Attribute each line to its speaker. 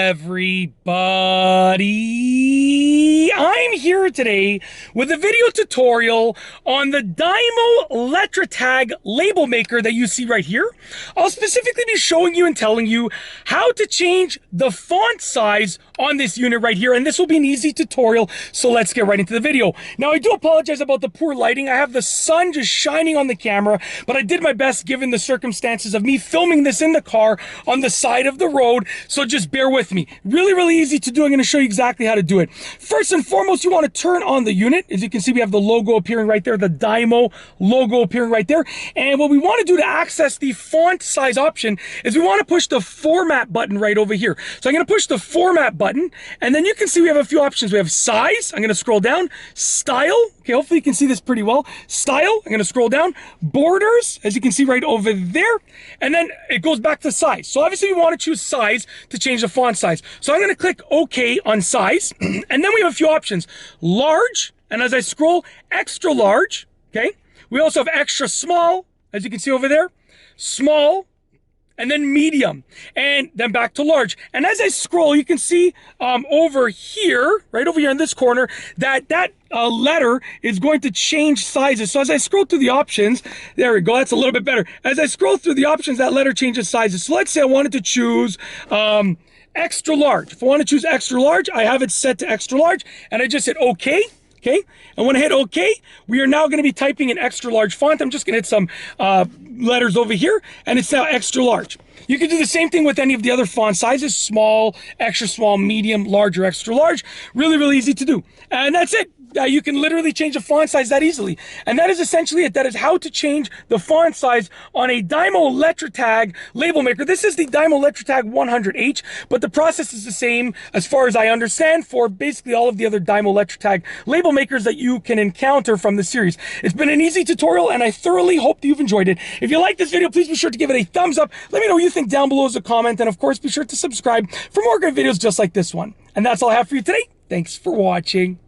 Speaker 1: everybody? I'm here today with a video tutorial on the Dymo Letratag Label Maker that you see right here. I'll specifically be showing you and telling you how to change the font size on this unit right here, and this will be an easy tutorial, so let's get right into the video. Now, I do apologize about the poor lighting. I have the sun just shining on the camera, but I did my best given the circumstances of me filming this in the car on the side of the road, so just bear with me. Really easy to do. I'm going to show you exactly how to do it. First and foremost, you want to turn on the unit. As you can see, we have the logo appearing right there, the Dymo logo appearing right there. And what we want to do to access the font size option is we want to push the format button right over here. So I'm going to push the format button, and then you can see we have a few options. We have size. I'm going to scroll down. Style. Okay, hopefully you can see this pretty well. Style. I'm going to scroll down. Borders, as you can see right over there. And then it goes back to size. So obviously we want to choose size to change the font size. So I'm going to click OK on size. And then we have a few options. Large, and as I scroll, extra large. Okay. We also have extra small, as you can see over there. Small. And then medium, and then back to large. And as I scroll, you can see over here, right over here in this corner, that letter is going to change sizes. So as I scroll through the options, there we go, that's a little bit better. As I scroll through the options, that letter changes sizes. So let's say I wanted to choose extra large. If I want to choose extra large, I have it set to extra large, and I just hit OK. Okay, and when I hit OK, we are now going to be typing an extra large font. I'm just going to hit some letters over here, and it's now extra large. You can do the same thing with any of the other font sizes: small, extra small, medium, large, or extra large. Really easy to do. And that's it. You can literally change the font size that easily. And that is essentially it. That is how to change the font size on a Dymo Letratag Label Maker. This is the Dymo Letratag 100H, but the process is the same as far as I understand for basically all of the other Dymo Letratag Label Makers that you can encounter from the series. It's been an easy tutorial, and I thoroughly hope that you've enjoyed it. If you like this video, please be sure to give it a thumbs up. Let me know what you think down below as a comment, and of course, be sure to subscribe for more great videos just like this one. And that's all I have for you today. Thanks for watching.